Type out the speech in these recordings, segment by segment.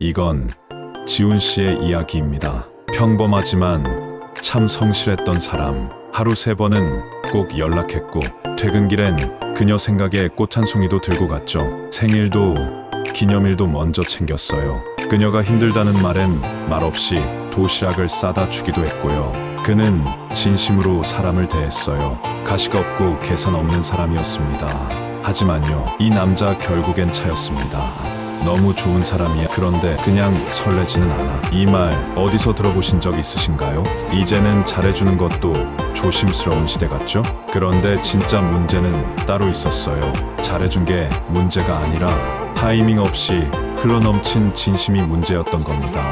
이건 지훈 씨의 이야기입니다. 평범하지만 참 성실했던 사람. 하루 3번은 꼭 연락했고 퇴근길엔 그녀 생각에 꽃 한 송이도 들고 갔죠. 생일도 기념일도 먼저 챙겼어요. 그녀가 힘들다는 말엔 말없이 도시락을 싸다 주기도 했고요. 그는 진심으로 사람을 대했어요. 가식 없고 계산 없는 사람이었습니다. 하지만요, 이 남자 결국엔 차였습니다. 너무 좋은 사람이야. 그런데 그냥 설레지는 않아. 이 말 어디서 들어보신 적 있으신가요? 이제는 잘해주는 것도 조심스러운 시대 같죠? 그런데 진짜 문제는 따로 있었어요. 잘해준 게 문제가 아니라 타이밍 없이 흘러넘친 진심이 문제였던 겁니다.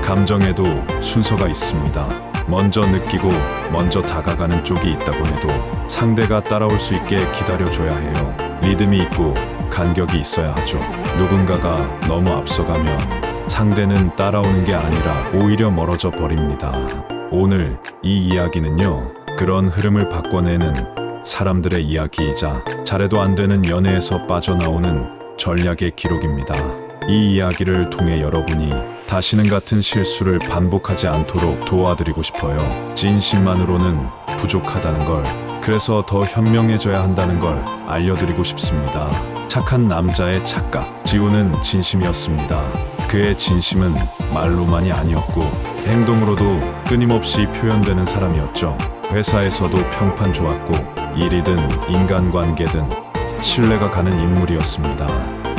감정에도 순서가 있습니다. 먼저 느끼고 먼저 다가가는 쪽이 있다고 해도 상대가 따라올 수 있게 기다려줘야 해요. 리듬이 있고 간격이 있어야 하죠. 누군가가 너무 앞서가면 상대는 따라오는 게 아니라 오히려 멀어져 버립니다. 오늘 이 이야기는요, 그런 흐름을 바꿔내는 사람들의 이야기이자 잘해도 안 되는 연애에서 빠져나오는 전략의 기록입니다. 이 이야기를 통해 여러분이 다시는 같은 실수를 반복하지 않도록 도와드리고 싶어요. 진심만으로는 부족하다는 걸, 그래서 더 현명해져야 한다는 걸 알려드리고 싶습니다. 착한 남자의 착각. 지훈은 진심이었습니다. 그의 진심은 말로만이 아니었고 행동으로도 끊임없이 표현되는 사람이었죠. 회사에서도 평판 좋았고 일이든 인간관계든 신뢰가 가는 인물이었습니다.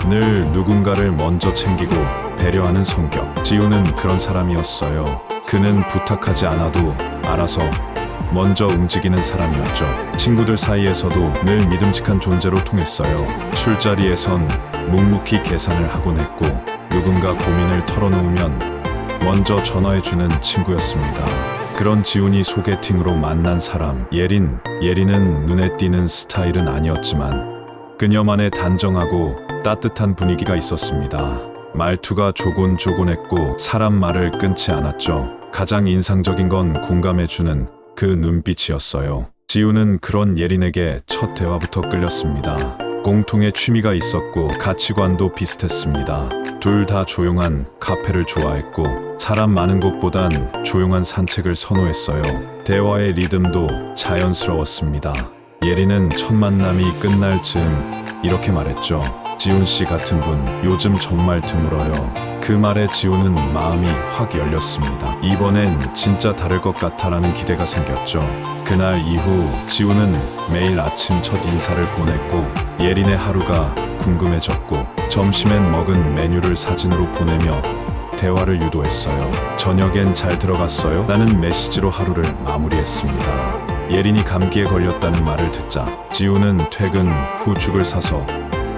늘 누군가를 먼저 챙기고 배려하는 성격. 지훈은 그런 사람이었어요. 그는 부탁하지 않아도 알아서 먼저 움직이는 사람이었죠. 친구들 사이에서도 늘 믿음직한 존재로 통했어요. 술자리에선 묵묵히 계산을 하곤 했고 누군가 고민을 털어놓으면 먼저 전화해주는 친구였습니다. 그런 지훈이 소개팅으로 만난 사람 예린. 예린은 눈에 띄는 스타일은 아니었지만 그녀만의 단정하고 따뜻한 분위기가 있었습니다. 말투가 조곤조곤했고 사람 말을 끊지 않았죠. 가장 인상적인 건 공감해주는 그 눈빛이었어요. 지훈은 그런 예린에게 첫 대화부터 끌렸습니다. 공통의 취미가 있었고 가치관도 비슷했습니다. 둘 다 조용한 카페를 좋아했고 사람 많은 곳보단 조용한 산책을 선호했어요. 대화의 리듬도 자연스러웠습니다. 예린은 첫 만남이 끝날 즈음 이렇게 말했죠. 지훈 씨 같은 분 요즘 정말 드물어요. 그 말에 지훈은 마음이 확 열렸습니다. 이번엔 진짜 다를 것 같아라는 기대가 생겼죠. 그날 이후 지훈은 매일 아침 첫 인사를 보냈고 예린의 하루가 궁금해졌고 점심엔 먹은 메뉴를 사진으로 보내며 대화를 유도했어요. 저녁엔 잘 들어갔어요? 라는 메시지로 하루를 마무리했습니다. 예린이 감기에 걸렸다는 말을 듣자 지훈은 퇴근 후 죽을 사서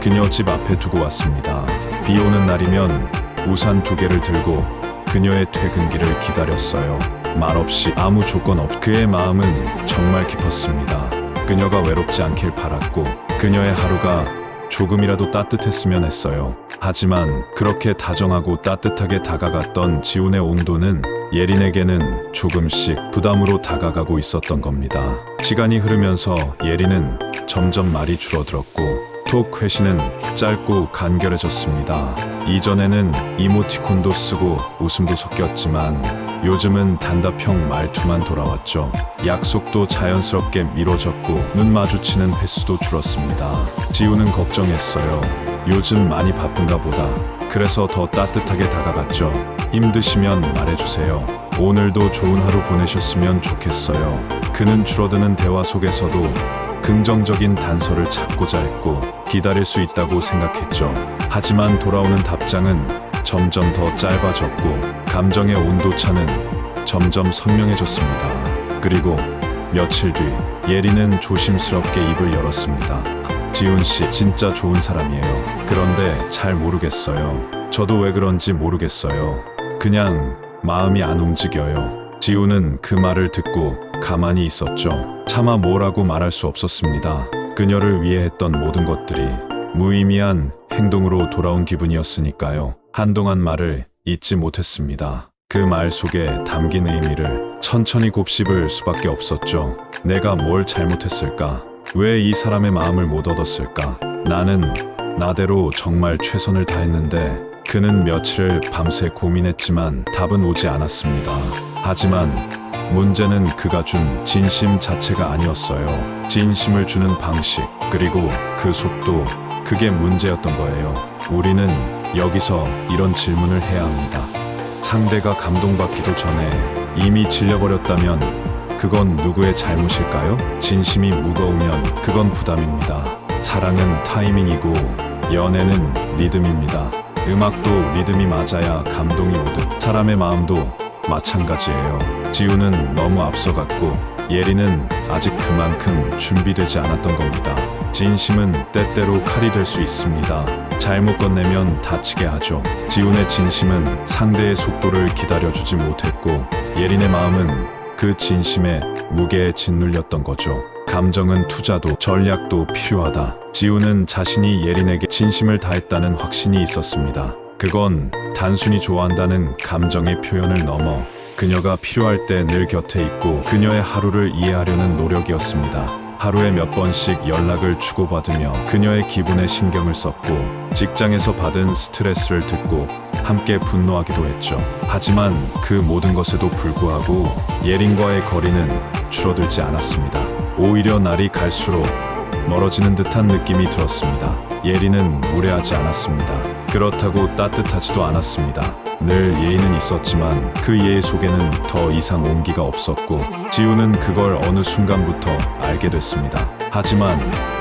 그녀 집 앞에 두고 왔습니다. 비 오는 날이면 우산 2개를 들고 그녀의 퇴근길을 기다렸어요. 말없이 아무 조건 없. 그의 마음은 정말 깊었습니다. 그녀가 외롭지 않길 바랐고 그녀의 하루가 조금이라도 따뜻했으면 했어요. 하지만 그렇게 다정하고 따뜻하게 다가갔던 지훈의 온도는 예린에게는 조금씩 부담으로 다가가고 있었던 겁니다. 시간이 흐르면서 예린은 점점 말이 줄어들었고 톡 회신은 짧고 간결해졌습니다. 이전에는 이모티콘도 쓰고 웃음도 섞였지만 요즘은 단답형 말투만 돌아왔죠. 약속도 자연스럽게 미뤄졌고 눈 마주치는 횟수도 줄었습니다. 지훈은 걱정했어요. 요즘 많이 바쁜가 보다. 그래서 더 따뜻하게 다가갔죠. 힘드시면 말해주세요. 오늘도 좋은 하루 보내셨으면 좋겠어요. 그는 줄어드는 대화 속에서도 긍정적인 단서를 찾고자 했고 기다릴 수 있다고 생각했죠. 하지만 돌아오는 답장은 점점 더 짧아졌고 감정의 온도차는 점점 선명해졌습니다. 그리고 며칠 뒤 예린은 조심스럽게 입을 열었습니다. 지훈 씨 진짜 좋은 사람이에요. 그런데 잘 모르겠어요. 저도 왜 그런지 모르겠어요. 그냥 마음이 안 움직여요. 지훈은 그 말을 듣고 가만히 있었죠. 차마 뭐라고 말할 수 없었습니다. 그녀를 위해 했던 모든 것들이 무의미한 행동으로 돌아온 기분이었으니까요. 한동안 말을 잊지 못했습니다. 그 말 속에 담긴 의미를 천천히 곱씹을 수밖에 없었죠. 내가 뭘 잘못했을까? 왜 이 사람의 마음을 못 얻었을까? 나는 나대로 정말 최선을 다했는데 그는 며칠을 밤새 고민했지만 답은 오지 않았습니다. 하지만 문제는 그가 준 진심 자체가 아니었어요. 진심을 주는 방식, 그리고 그 속도, 그게 문제였던 거예요. 우리는 여기서 이런 질문을 해야 합니다. 상대가 감동받기도 전에 이미 질려버렸다면 그건 누구의 잘못일까요? 진심이 무거우면 그건 부담입니다. 사랑은 타이밍이고 연애는 리듬입니다. 음악도 리듬이 맞아야 감동이 오듯 사람의 마음도 마찬가지예요. 지우는 너무 앞서갔고 예리는 아직 그만큼 준비되지 않았던 겁니다. 진심은 때때로 칼이 될 수 있습니다. 잘못 건네면 다치게 하죠. 지훈의 진심은 상대의 속도를 기다려주지 못했고 예린의 마음은 그 진심에 무게에 짓눌렸던 거죠. 감정은 투자도 전략도 필요하다. 지훈은 자신이 예린에게 진심을 다했다는 확신이 있었습니다. 그건 단순히 좋아한다는 감정의 표현을 넘어 그녀가 필요할 때 늘 곁에 있고 그녀의 하루를 이해하려는 노력이었습니다. 하루에 몇 번씩 연락을 주고받으며 그녀의 기분에 신경을 썼고 직장에서 받은 스트레스를 듣고 함께 분노하기도 했죠. 하지만 그 모든 것에도 불구하고 예린과의 거리는 줄어들지 않았습니다. 오히려 날이 갈수록 멀어지는 듯한 느낌이 들었습니다. 예린은 무례하지 않았습니다. 그렇다고 따뜻하지도 않았습니다. 늘 예의는 있었지만 그 예의 속에는 더 이상 온기가 없었고 지우는 그걸 어느 순간부터 알게 됐습니다. 하지만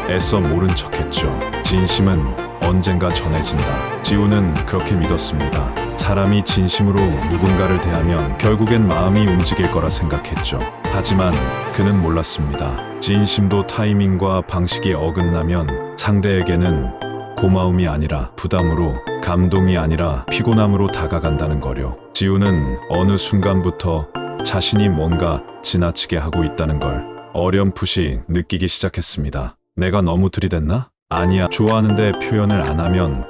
애써 모른 척했죠. 진심은 언젠가 전해진다. 지우는 그렇게 믿었습니다. 사람이 진심으로 누군가를 대하면 결국엔 마음이 움직일 거라 생각했죠. 하지만 그는 몰랐습니다. 진심도 타이밍과 방식이 어긋나면 상대에게는 고마움이 아니라 부담으로, 감동이 아니라 피곤함으로 다가간다는 거요. 지우는 어느 순간부터 자신이 뭔가 지나치게 하고 있다는 걸 어렴풋이 느끼기 시작했습니다. 내가 너무 들이댔나? 아니야. 좋아하는데 표현을 안 하면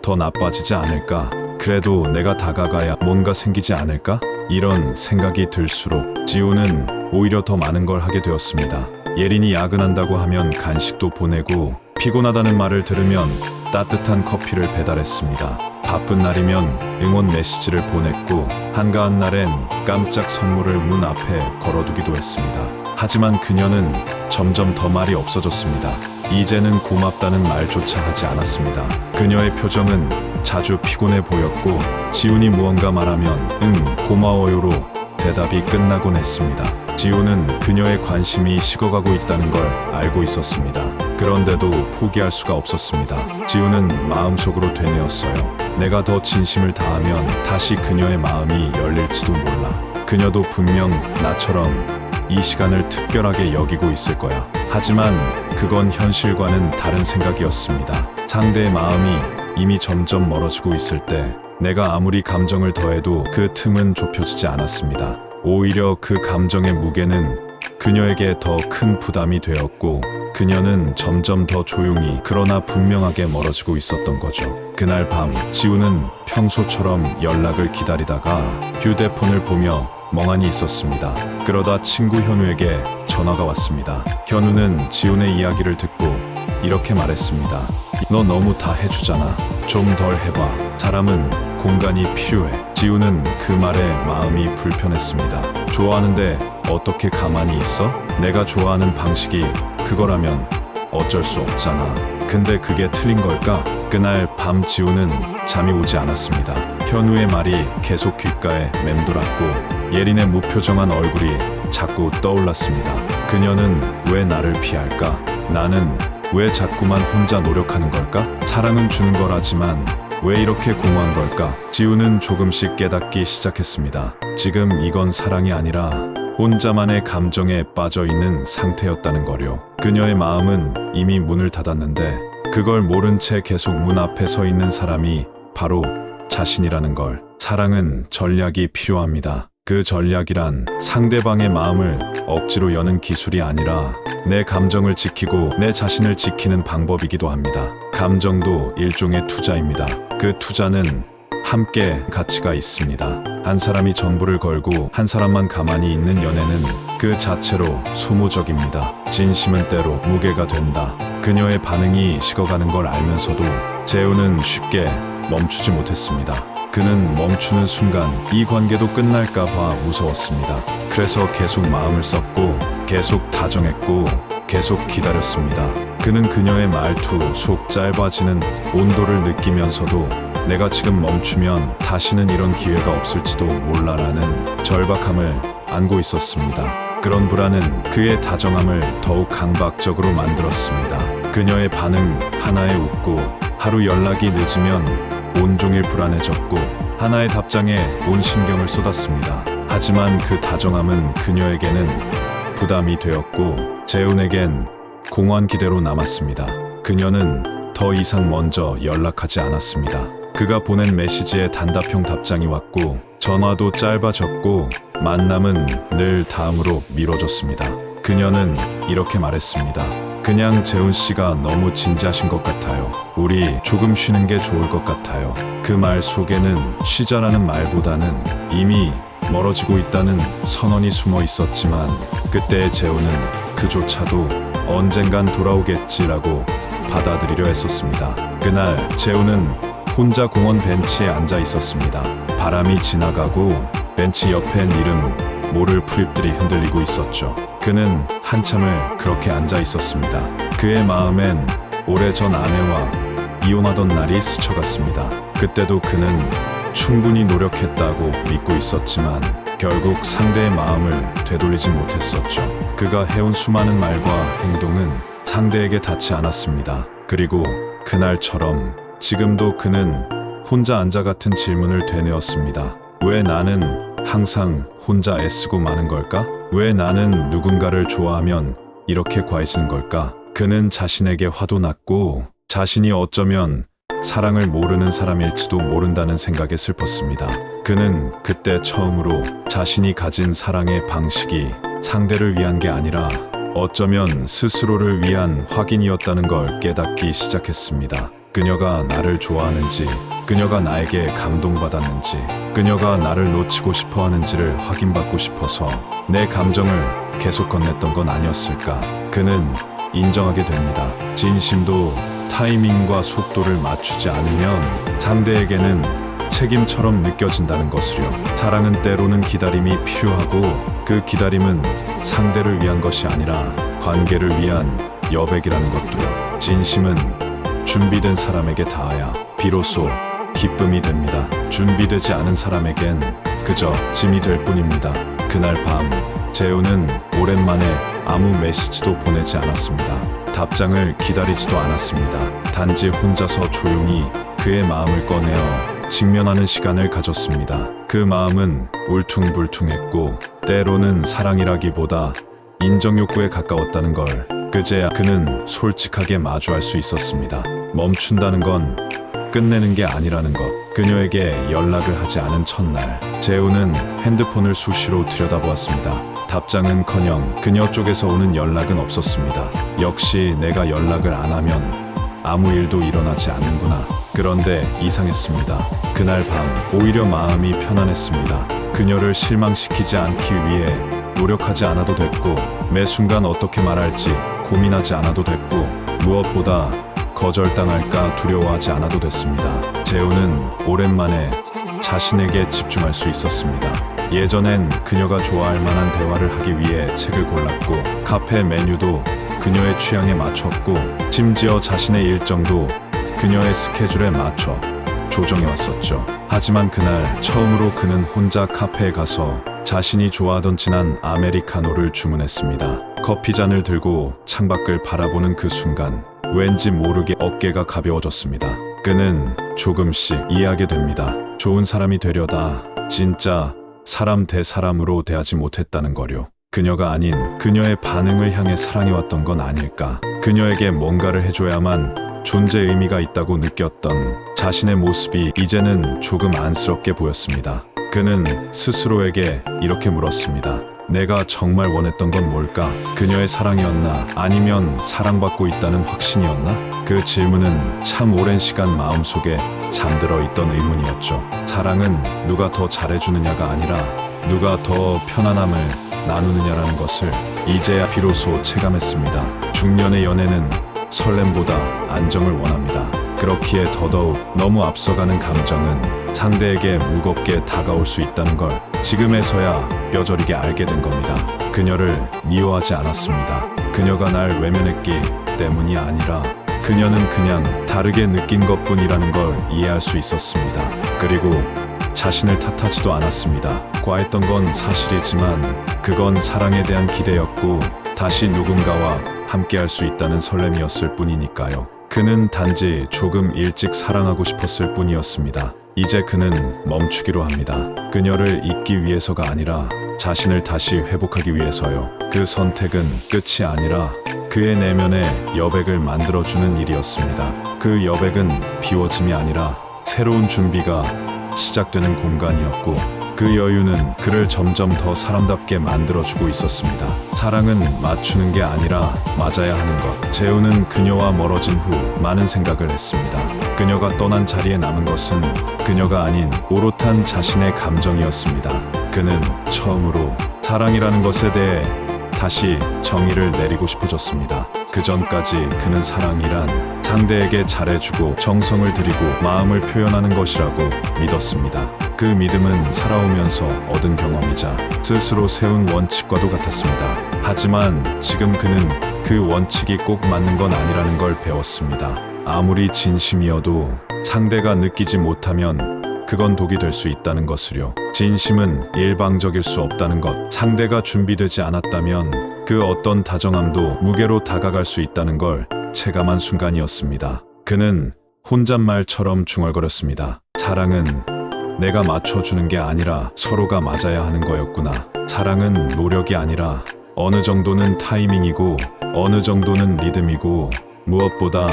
더 나빠지지 않을까? 그래도 내가 다가가야 뭔가 생기지 않을까? 이런 생각이 들수록 지우는 오히려 더 많은 걸 하게 되었습니다. 예린이 야근한다고 하면 간식도 보내고 피곤하다는 말을 들으면 따뜻한 커피를 배달했습니다. 바쁜 날이면 응원 메시지를 보냈고 한가한 날엔 깜짝 선물을 문 앞에 걸어두기도 했습니다. 하지만 그녀는 점점 더 말이 없어졌습니다. 이제는 고맙다는 말조차 하지 않았습니다. 그녀의 표정은 자주 피곤해 보였고 지훈이 무언가 말하면 고마워요로 대답이 끝나곤 했습니다. 지훈은 그녀의 관심이 식어가고 있다는 걸 알고 있었습니다. 그런데도 포기할 수가 없었습니다. 지훈은 마음속으로 되뇌었어요. 내가 더 진심을 다하면 다시 그녀의 마음이 열릴지도 몰라. 그녀도 분명 나처럼 이 시간을 특별하게 여기고 있을 거야. 하지만 그건 현실과는 다른 생각이었습니다. 상대의 마음이 이미 점점 멀어지고 있을 때 내가 아무리 감정을 더해도 그 틈은 좁혀지지 않았습니다. 오히려 그 감정의 무게는 그녀에게 더 큰 부담이 되었고 그녀는 점점 더 조용히 그러나 분명하게 멀어지고 있었던 거죠. 그날 밤 지우는 평소처럼 연락을 기다리다가 휴대폰을 보며 멍하니 있었습니다. 그러다 친구 현우에게 전화가 왔습니다. 현우는 지훈의 이야기를 듣고 이렇게 말했습니다. 너 너무 다 해주잖아. 좀 덜 해봐. 사람은 공간이 필요해. 지훈은 그 말에 마음이 불편했습니다. 좋아하는데 어떻게 가만히 있어? 내가 좋아하는 방식이 그거라면 어쩔 수 없잖아. 근데 그게 틀린 걸까? 그날 밤 지훈은 잠이 오지 않았습니다. 현우의 말이 계속 귓가에 맴돌았고 예린의 무표정한 얼굴이 자꾸 떠올랐습니다. 그녀는 왜 나를 피할까? 나는 왜 자꾸만 혼자 노력하는 걸까? 사랑은 주는 거라지만 왜 이렇게 공허한 걸까? 지우는 조금씩 깨닫기 시작했습니다. 지금 이건 사랑이 아니라 혼자만의 감정에 빠져있는 상태였다는 거요. 그녀의 마음은 이미 문을 닫았는데 그걸 모른 채 계속 문 앞에 서 있는 사람이 바로 자신이라는 걸. 사랑은 전략이 필요합니다. 그 전략이란 상대방의 마음을 억지로 여는 기술이 아니라 내 감정을 지키고 내 자신을 지키는 방법이기도 합니다. 감정도 일종의 투자입니다. 그 투자는 함께 가치가 있습니다. 한 사람이 전부를 걸고 한 사람만 가만히 있는 연애는 그 자체로 소모적입니다. 진심은 때로 무게가 된다. 그녀의 반응이 식어가는 걸 알면서도 재우는 쉽게 멈추지 못했습니다. 그는 멈추는 순간 이 관계도 끝날까봐 무서웠습니다. 그래서 계속 마음을 썼고, 계속 다정했고, 계속 기다렸습니다. 그는 그녀의 말투 속 짧아지는 온도를 느끼면서도 내가 지금 멈추면 다시는 이런 기회가 없을지도 몰라라는 절박함을 안고 있었습니다. 그런 불안은 그의 다정함을 더욱 강박적으로 만들었습니다. 그녀의 반응 하나에 웃고, 하루 연락이 늦으면 온종일 불안해졌고, 하나의 답장에 온 신경을 쏟았습니다. 하지만 그 다정함은 그녀에게는 부담이 되었고, 재훈에겐 공허한 기대로 남았습니다. 그녀는 더 이상 먼저 연락하지 않았습니다. 그가 보낸 메시지에 단답형 답장이 왔고, 전화도 짧아졌고, 만남은 늘 다음으로 미뤄졌습니다. 그녀는 이렇게 말했습니다. 그냥 재훈 씨가 너무 진지하신 것 같아요. 우리 조금 쉬는 게 좋을 것 같아요. 그 말 속에는 쉬자라는 말보다는 이미 멀어지고 있다는 선언이 숨어 있었지만, 그때의 재훈은 그조차도 언젠간 돌아오겠지라고 받아들이려 했었습니다. 그날 재훈은 혼자 공원 벤치에 앉아 있었습니다. 바람이 지나가고 벤치 옆엔 이름 모를 풀잎들이 흔들리고 있었죠. 그는 한참을 그렇게 앉아 있었습니다. 그의 마음엔 오래전 아내와 이혼하던 날이 스쳐갔습니다. 그때도 그는 충분히 노력했다고 믿고 있었지만 결국 상대의 마음을 되돌리지 못했었죠. 그가 해온 수많은 말과 행동은 상대에게 닿지 않았습니다. 그리고 그날처럼 지금도 그는 혼자 앉아 같은 질문을 되뇌었습니다. 왜 나는 항상 혼자 애쓰고 마는 걸까? 왜 나는 누군가를 좋아하면 이렇게 과해지는 걸까? 그는 자신에게 화도 났고, 자신이 어쩌면 사랑을 모르는 사람일지도 모른다는 생각에 슬펐습니다. 그는 그때 처음으로 자신이 가진 사랑의 방식이 상대를 위한 게 아니라 어쩌면 스스로를 위한 확인이었다는 걸 깨닫기 시작했습니다. 그녀가 나를 좋아하는지, 그녀가 나에게 감동받았는지, 그녀가 나를 놓치고 싶어 하는지를 확인받고 싶어서 내 감정을 계속 건넸던 건 아니었을까. 그는 인정하게 됩니다. 진심도 타이밍과 속도를 맞추지 않으면 상대에게는 책임처럼 느껴진다는 것을요. 사랑은 때로는 기다림이 필요하고, 그 기다림은 상대를 위한 것이 아니라 관계를 위한 여백이라는 것도요. 진심은 준비된 사람에게 닿아야 비로소 기쁨이 됩니다. 준비되지 않은 사람에겐 그저 짐이 될 뿐입니다. 그날 밤 재훈은 오랜만에 아무 메시지도 보내지 않았습니다. 답장을 기다리지도 않았습니다. 단지 혼자서 조용히 그의 마음을 꺼내어 직면하는 시간을 가졌습니다. 그 마음은 울퉁불퉁했고, 때로는 사랑이라기보다 인정 욕구에 가까웠다는 걸 그제야 그는 솔직하게 마주할 수 있었습니다. 멈춘다는 건 끝내는 게 아니라는 것. 그녀에게 연락을 하지 않은 첫날, 재훈은 핸드폰을 수시로 들여다보았습니다. 답장은커녕 그녀 쪽에서 오는 연락은 없었습니다. 역시 내가 연락을 안 하면 아무 일도 일어나지 않는구나. 그런데 이상했습니다. 그날 밤 오히려 마음이 편안했습니다. 그녀를 실망시키지 않기 위해 노력하지 않아도 됐고, 매 순간 어떻게 말할지 고민하지 않아도 됐고, 무엇보다 거절당할까 두려워하지 않아도 됐습니다. 재훈은 오랜만에 자신에게 집중할 수 있었습니다. 예전엔 그녀가 좋아할 만한 대화를 하기 위해 책을 골랐고, 카페 메뉴도 그녀의 취향에 맞췄고, 심지어 자신의 일정도 그녀의 스케줄에 맞춰 조정해왔었죠. 하지만 그날 처음으로 그는 혼자 카페에 가서 자신이 좋아하던 진한 아메리카노를 주문했습니다. 커피잔을 들고 창밖을 바라보는 그 순간 왠지 모르게 어깨가 가벼워졌습니다. 그는 조금씩 이해하게 됩니다. 좋은 사람이 되려다 진짜 사람 대 사람으로 대하지 못했다는 거요. 그녀가 아닌 그녀의 반응을 향해 사랑해왔던 건 아닐까. 그녀에게 뭔가를 해줘야만 존재 의미가 있다고 느꼈던 자신의 모습이 이제는 조금 안쓰럽게 보였습니다. 그는 스스로에게 이렇게 물었습니다. 내가 정말 원했던 건 뭘까? 그녀의 사랑이었나? 아니면 사랑받고 있다는 확신이었나? 그 질문은 참 오랜 시간 마음속에 잠들어 있던 의문이었죠. 사랑은 누가 더 잘해주느냐가 아니라 누가 더 편안함을 나누느냐라는 것을 이제야 비로소 체감했습니다. 중년의 연애는 설렘보다 안정을 원합니다. 그렇기에 더더욱 너무 앞서가는 감정은 상대에게 무겁게 다가올 수 있다는 걸 지금에서야 뼈저리게 알게 된 겁니다. 그녀를 미워하지 않았습니다. 그녀가 날 외면했기 때문이 아니라 그녀는 그냥 다르게 느낀 것뿐이라는 걸 이해할 수 있었습니다. 그리고 자신을 탓하지도 않았습니다. 과했던 건 사실이지만 그건 사랑에 대한 기대였고 다시 누군가와 함께할 수 있다는 설렘이었을 뿐이니까요. 그는 단지 조금 일찍 사랑하고 싶었을 뿐이었습니다. 이제 그는 멈추기로 합니다. 그녀를 잊기 위해서가 아니라 자신을 다시 회복하기 위해서요. 그 선택은 끝이 아니라 그의 내면에 여백을 만들어주는 일이었습니다. 그 여백은 비워짐이 아니라 새로운 준비가 시작되는 공간이었고 그 여유는 그를 점점 더 사람답게 만들어주고 있었습니다. 사랑은 맞추는 게 아니라 맞아야 하는 것. 재우는 그녀와 멀어진 후 많은 생각을 했습니다. 그녀가 떠난 자리에 남은 것은 그녀가 아닌 오롯한 자신의 감정이었습니다. 그는 처음으로 사랑이라는 것에 대해 다시 정의를 내리고 싶어졌습니다. 그 전까지 그는 사랑이란 상대에게 잘해주고 정성을 들이고 마음을 표현하는 것이라고 믿었습니다. 그 믿음은 살아오면서 얻은 경험이자 스스로 세운 원칙과도 같았습니다. 하지만 지금 그는 그 원칙이 꼭 맞는 건 아니라는 걸 배웠습니다. 아무리 진심이어도 상대가 느끼지 못하면 그건 독이 될 수 있다는 것을요. 진심은 일방적일 수 없다는 것. 상대가 준비되지 않았다면 그 어떤 다정함도 무게로 다가갈 수 있다는 걸 체감한 순간이었습니다. 그는 혼잣말처럼 중얼거렸습니다. 사랑은 내가 맞춰주는 게 아니라 서로가 맞아야 하는 거였구나. 사랑은 노력이 아니라 어느 정도는 타이밍이고 어느 정도는 리듬이고 무엇보다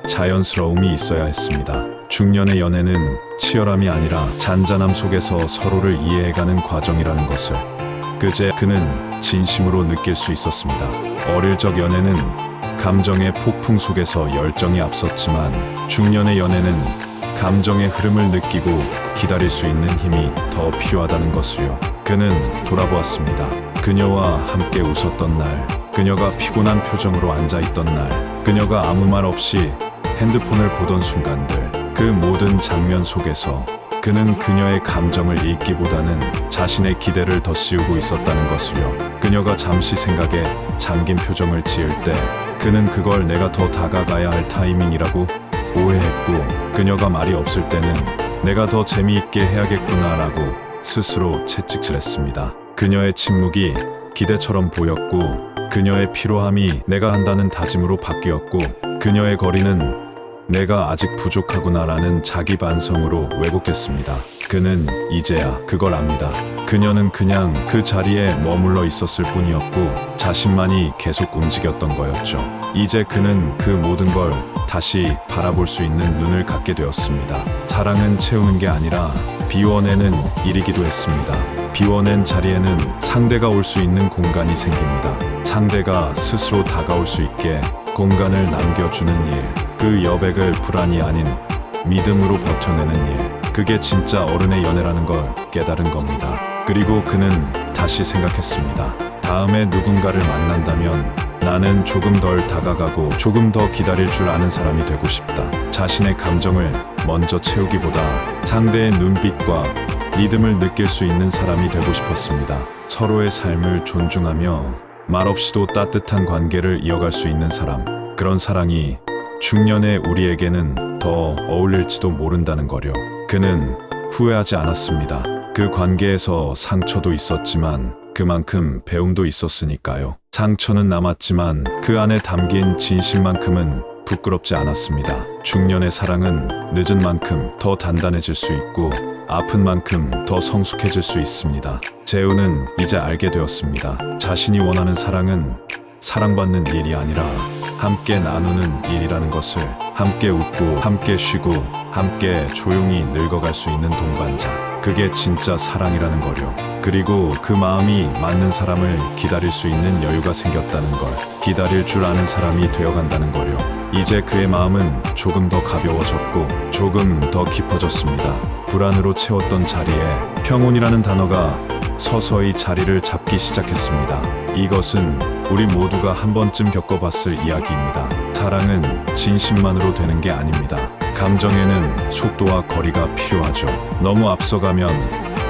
자연스러움이 있어야 했습니다. 중년의 연애는 치열함이 아니라 잔잔함 속에서 서로를 이해해가는 과정이라는 것을 그제 그는 진심으로 느낄 수 있었습니다. 어릴 적 연애는 감정의 폭풍 속에서 열정이 앞섰지만 중년의 연애는 감정의 흐름을 느끼고 기다릴 수 있는 힘이 더 필요하다는 것을요. 그는 돌아보았습니다. 그녀와 함께 웃었던 날, 그녀가 피곤한 표정으로 앉아있던 날, 그녀가 아무 말 없이 핸드폰을 보던 순간들, 그 모든 장면 속에서 그는 그녀의 감정을 읽기보다는 자신의 기대를 더 씌우고 있었다는 것을요. 그녀가 잠시 생각에 잠긴 표정을 지을 때 그는 그걸 내가 더 다가가야 할 타이밍이라고 오해했고 그녀가 말이 없을 때는 내가 더 재미있게 해야겠구나라고 스스로 채찍질했습니다. 그녀의 침묵이 기대처럼 보였고 그녀의 피로함이 내가 한다는 다짐으로 바뀌었고 그녀의 거리는 내가 아직 부족하구나라는 자기 반성으로 왜곡했습니다. 그는 이제야 그걸 압니다. 그녀는 그냥 그 자리에 머물러 있었을 뿐이었고 자신만이 계속 움직였던 거였죠. 이제 그는 그 모든 걸 다시 바라볼 수 있는 눈을 갖게 되었습니다. 사랑은 채우는 게 아니라 비워내는 일이기도 했습니다. 비워낸 자리에는 상대가 올 수 있는 공간이 생깁니다. 상대가 스스로 다가올 수 있게 공간을 남겨주는 일, 그 여백을 불안이 아닌 믿음으로 버텨내는 일, 그게 진짜 어른의 연애라는 걸 깨달은 겁니다. 그리고 그는 다시 생각했습니다. 다음에 누군가를 만난다면 나는 조금 덜 다가가고 조금 더 기다릴 줄 아는 사람이 되고 싶다. 자신의 감정을 먼저 채우기보다 상대의 눈빛과 리듬을 느낄 수 있는 사람이 되고 싶었습니다. 서로의 삶을 존중하며 말없이도 따뜻한 관계를 이어갈 수 있는 사람, 그런 사랑이 중년의 우리에게는 더 어울릴지도 모른다는 거려. 그는 후회하지 않았습니다. 그 관계에서 상처도 있었지만 그만큼 배움도 있었으니까요. 상처는 남았지만 그 안에 담긴 진심만큼은 부끄럽지 않았습니다. 중년의 사랑은 늦은 만큼 더 단단해질 수 있고 아픈 만큼 더 성숙해질 수 있습니다. 재우는 이제 알게 되었습니다. 자신이 원하는 사랑은 사랑받는 일이 아니라 함께 나누는 일이라는 것을. 함께 웃고 함께 쉬고 함께 조용히 늙어갈 수 있는 동반자, 그게 진짜 사랑이라는 거려. 그리고 그 마음이 맞는 사람을 기다릴 수 있는 여유가 생겼다는 걸, 기다릴 줄 아는 사람이 되어간다는 거려. 이제 그의 마음은 조금 더 가벼워졌고 조금 더 깊어졌습니다. 불안으로 채웠던 자리에 평온이라는 단어가 서서히 자리를 잡기 시작했습니다. 이것은 우리 모두가 한 번쯤 겪어봤을 이야기입니다. 사랑은 진심만으로 되는 게 아닙니다. 감정에는 속도와 거리가 필요하죠. 너무 앞서가면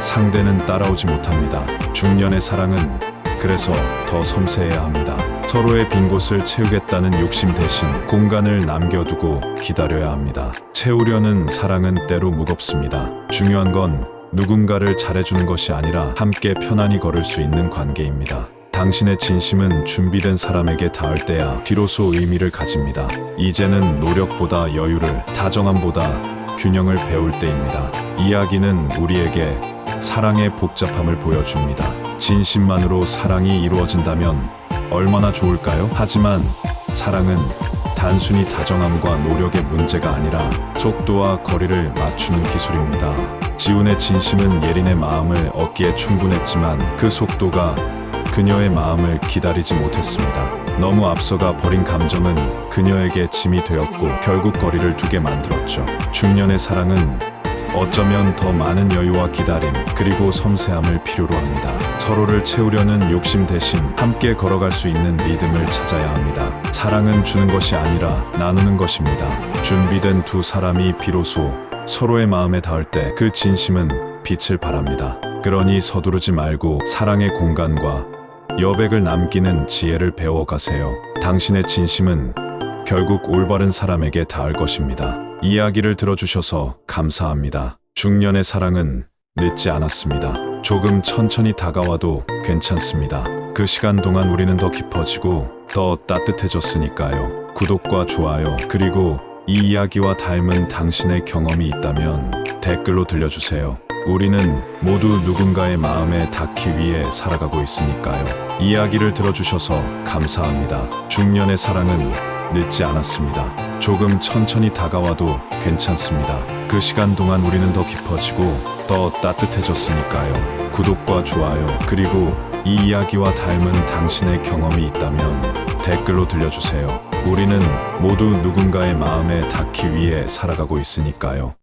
상대는 따라오지 못합니다. 중년의 사랑은 그래서 더 섬세해야 합니다. 서로의 빈 곳을 채우겠다는 욕심 대신 공간을 남겨두고 기다려야 합니다. 채우려는 사랑은 때로 무겁습니다. 중요한 건 누군가를 잘해주는 것이 아니라 함께 편안히 걸을 수 있는 관계입니다. 당신의 진심은 준비된 사람에게 닿을 때야 비로소 의미를 가집니다. 이제는 노력보다 여유를, 다정함보다 균형을 배울 때입니다. 이야기는 우리에게 사랑의 복잡함을 보여줍니다. 진심만으로 사랑이 이루어진다면 얼마나 좋을까요? 하지만 사랑은 단순히 다정함과 노력의 문제가 아니라 속도와 거리를 맞추는 기술입니다. 지훈의 진심은 예린의 마음을 얻기에 충분했지만 그 속도가 그녀의 마음을 기다리지 못했습니다. 너무 앞서가 버린 감정은 그녀에게 짐이 되었고 결국 거리를 두게 만들었죠. 중년의 사랑은 어쩌면 더 많은 여유와 기다림, 그리고 섬세함을 필요로 합니다. 서로를 채우려는 욕심 대신 함께 걸어갈 수 있는 리듬을 찾아야 합니다. 사랑은 주는 것이 아니라 나누는 것입니다. 준비된 두 사람이 비로소 서로의 마음에 닿을 때 그 진심은 빛을 발합니다. 그러니 서두르지 말고 사랑의 공간과 여백을 남기는 지혜를 배워가세요. 당신의 진심은 결국 올바른 사람에게 닿을 것입니다. 이야기를 들어주셔서 감사합니다. 중년의 사랑은 늦지 않았습니다. 조금 천천히 다가와도 괜찮습니다. 그 시간 동안 우리는 더 깊어지고 더 따뜻해졌으니까요. 구독과 좋아요, 그리고 이 이야기와 닮은 당신의 경험이 있다면 댓글로 들려주세요. 우리는 모두 누군가의 마음에 닿기 위해 살아가고 있으니까요. 이야기를 들어주셔서 감사합니다. 중년의 사랑은 늦지 않았습니다. 조금 천천히 다가와도 괜찮습니다. 그 시간 동안 우리는 더 깊어지고 더 따뜻해졌으니까요. 구독과 좋아요, 그리고 이 이야기와 닮은 당신의 경험이 있다면 댓글로 들려주세요. 우리는 모두 누군가의 마음에 닿기 위해 살아가고 있으니까요.